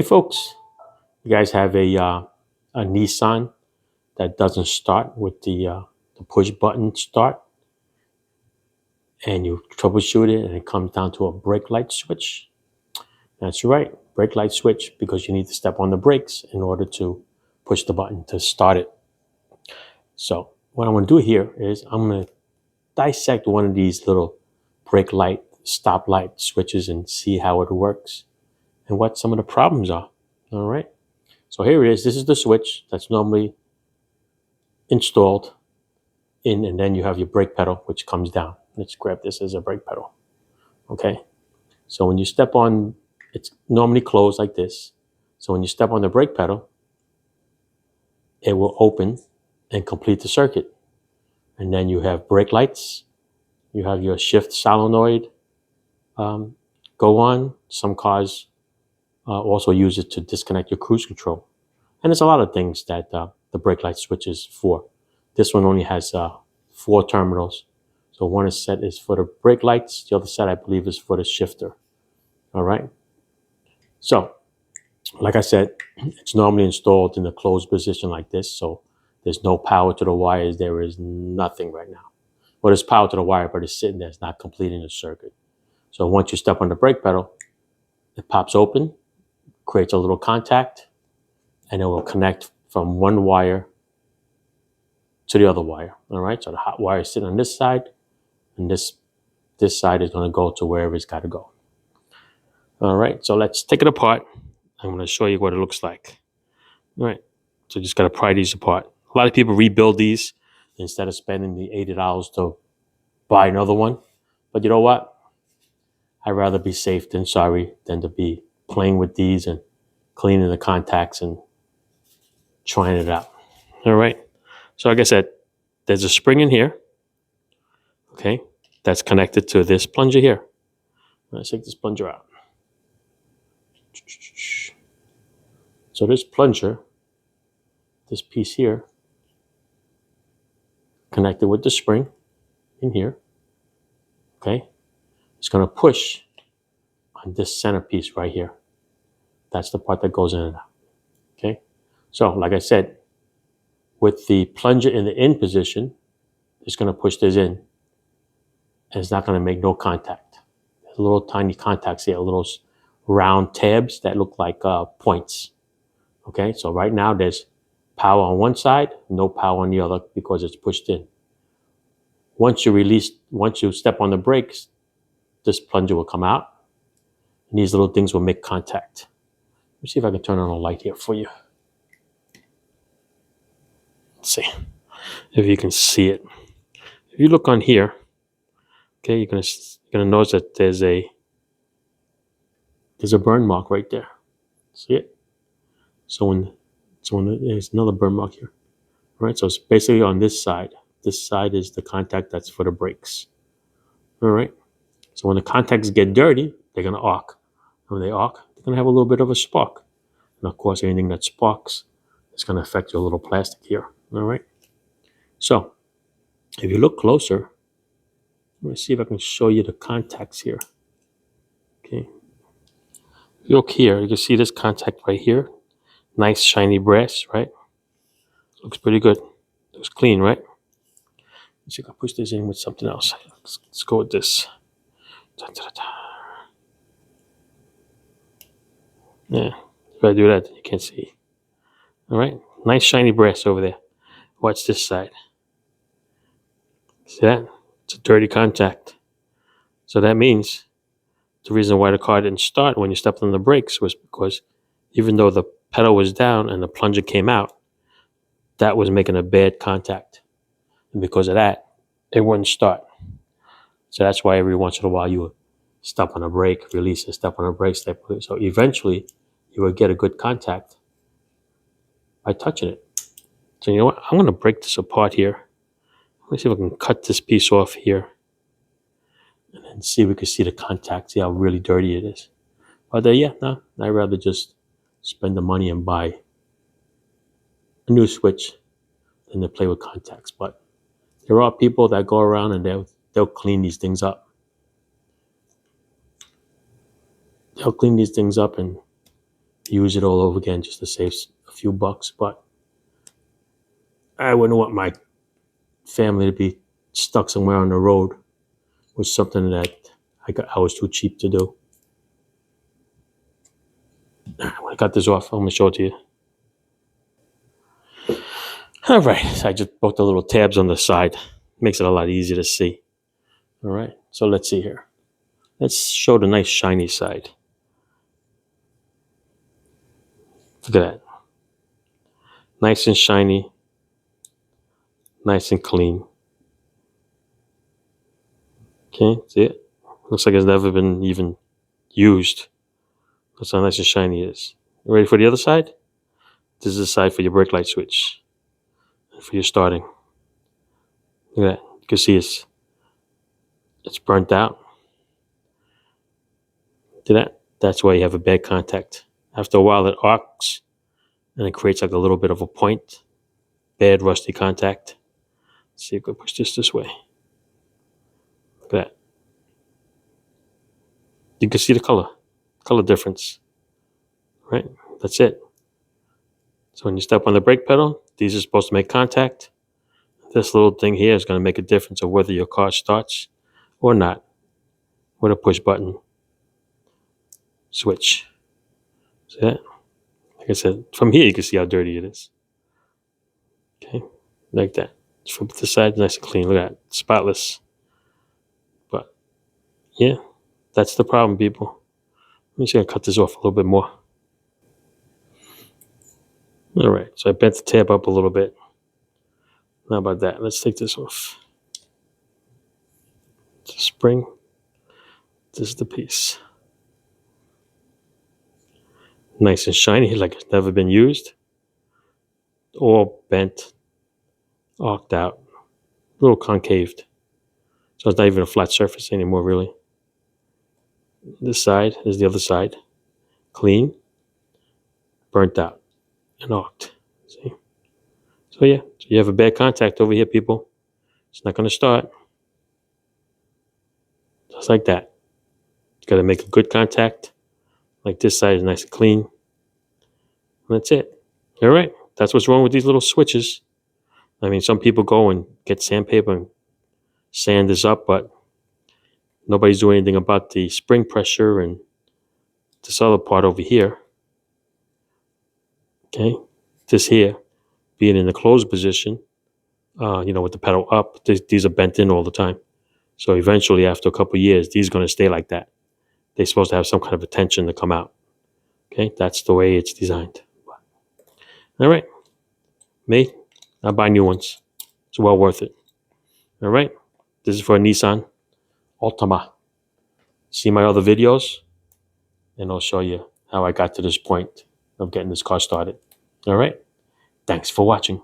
folks, you guys have a Nissan that doesn't start with the push button start, and you troubleshoot it, and it comes down to a brake light switch. That's right, brake light switch, because you need to step on the brakes in order to push the button to start it. So what I'm going to do here is I'm going to dissect one of these little brake light, stop light switches and see how it works and what some of the problems are. All right. So here it is. This is the switch that's normally installed in, and then you have your brake pedal, which comes down. Let's grab this as a brake pedal. Okay. So when you step on, it's normally closed like this. So when you step on the brake pedal, it will open and complete the circuit. And then you have brake lights. You have your shift solenoid go on. Some cars also use it to disconnect your cruise control. And there's a lot of things that the brake light switch is for. This one only has 4 terminals. So one is set is for the brake lights. The other set, I believe, is for the shifter. All right. So, like I said, it's normally installed in a closed position like this. So there's no power to the wires. There is nothing right now. Well, there's power to the wire, but it's sitting there. It's not completing the circuit. So once you step on the brake pedal, it pops open, creates a little contact, and it will connect from one wire to the other wire. All right. So the hot wire is sitting on this side, and this side is going to go to wherever it's got to go. All right. So let's take it apart. I'm going to show you what it looks like. All right. So just got to pry these apart. A lot of people rebuild these instead of spending the $80 to buy another one. But you know what? I'd rather be safe than sorry than to be playing with these and cleaning the contacts and trying it out. All right. So like I said, there's a spring in here. Okay. That's connected to this plunger here. Let's take this plunger out. So this plunger, this piece here, connected with the spring in here. Okay. It's going to push on this centerpiece right here. That's the part that goes in and out. Okay. So like I said, with the plunger in the in position, it's going to push this in, and it's not going to make no contact. There's little tiny contacts here, little round tabs that look like points. Okay, so right now there's power on one side, no power on the other because it's pushed in. Once you step on the brakes, this plunger will come out, and these little things will make contact. Let me see if I can turn on a light here for you. Let's see if you can see it. If you look on here, okay, you're gonna notice that there's a burn mark right there. See it? So when there's another burn mark here. All right, so it's basically on this side. This side is the contact that's for the brakes. All right. So when the contacts get dirty, they're gonna arc. And when they arc, they're gonna have a little bit of a spark. And of course, anything that sparks is gonna affect your little plastic here. All right. So if you look closer, let me see if I can show you the contacts here. Okay. If you look here, you can see this contact right here. Nice shiny brass, right? Looks pretty good. Looks clean, right? Let's see if I can push this in with something else. Let's go with this. Yeah, if I do that, you can't see. All right, nice shiny brass over there. Watch this side. See that? It's a dirty contact. So that means the reason why the car didn't start when you stepped on the brakes was because even though the pedal was down and the plunger came out, that was making a bad contact. And because of that, it wouldn't start. So that's why every once in a while you would step on a brake, release it, step on a brake, step on it. So eventually you would get a good contact by touching it. So you know what? I'm going to break this apart here. Let me see if I can cut this piece off here. And then see if we can see the contact, see how really dirty it is. But yeah, no, I'd rather just spend the money and buy a new switch than to play with contacts. But there are people that go around and they'll clean these things up. They'll clean these things up and use it all over again just to save a few bucks. But I wouldn't want my family to be stuck somewhere on the road with something that I was too cheap to do. When I got this off, I'm gonna show it to you. All right, so I just put the little tabs on the side. Makes it a lot easier to see. All right, so let's see here. Let's show the nice shiny side. Look at that. Nice and shiny. Nice and clean. Okay, see it? Looks like it's never been even used. That's how nice and shiny it is. You ready for the other side? This is the side for your brake light switch. For your starting. Look at that. You can see it's burnt out. See that? That's why you have a bad contact. After a while it arcs and it creates like a little bit of a point. Bad rusty contact. Let's see if I can push this way. Look at that. You can see the color difference. Right? That's it. So when you step on the brake pedal, these are supposed to make contact. This little thing here is going to make a difference of whether your car starts or not with a push button switch. See that? Like I said, from here you can see how dirty it is. Okay, like that. From this side, nice and clean. Look at that, spotless. But yeah, that's the problem, people. I'm just gonna cut this off a little bit more. All right, so I bent the tab up a little bit. How about that? Let's take this off. The spring. This is the piece. Nice and shiny, like it's never been used. All bent, arced out, a little concaved. So it's not even a flat surface anymore, really. This side is the other side. Clean, burnt out, and arced. See? So yeah, so you have a bad contact over here, people. It's not going to start. Just like that. You got to make a good contact. Like this side is nice and clean. And that's it. All right. That's what's wrong with these little switches. I mean, some people go and get sandpaper and sand this up, but nobody's doing anything about the spring pressure and this other part over here. Okay. This here, being in the closed position, with the pedal up, these are bent in all the time. So eventually, after a couple of years, these are going to stay like that. They're supposed to have some kind of a tension to come out. Okay, that's the way it's designed. All right, me, I'll buy new ones. It's well worth it. All right, this is for a Nissan Altima. See my other videos, and I'll show you how I got to this point of getting this car started. All right, thanks for watching.